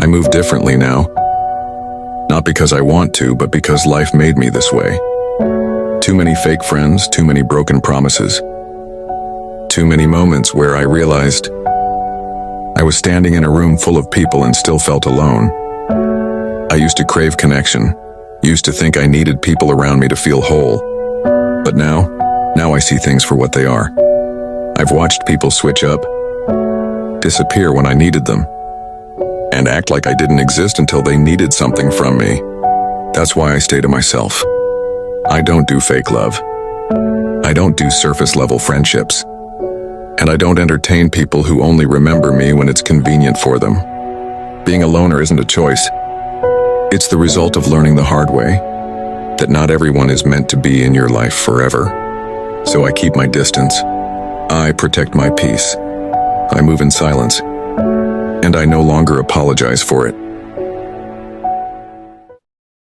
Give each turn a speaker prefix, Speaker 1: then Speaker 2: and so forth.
Speaker 1: I move differently now. Not because I want to, but because life made me this way. Too many fake friends, too many broken promises. Too many moments where I realized I was standing in a room full of people and still felt alone. I used to crave connection, used to think I needed people around me to feel whole. But now I see things for what they are. I've watched people switch up, disappear when I needed them, and act like I didn't exist until they needed something from me. That's why I stay to myself. I don't do fake love. I don't do surface-level friendships. And I don't entertain people who only remember me when it's convenient for them. Being a loner isn't a choice. It's the result of learning the hard way that not everyone is meant to be in your life forever. So I keep my distance. I protect my peace. I move in silence. And I no longer apologize for it.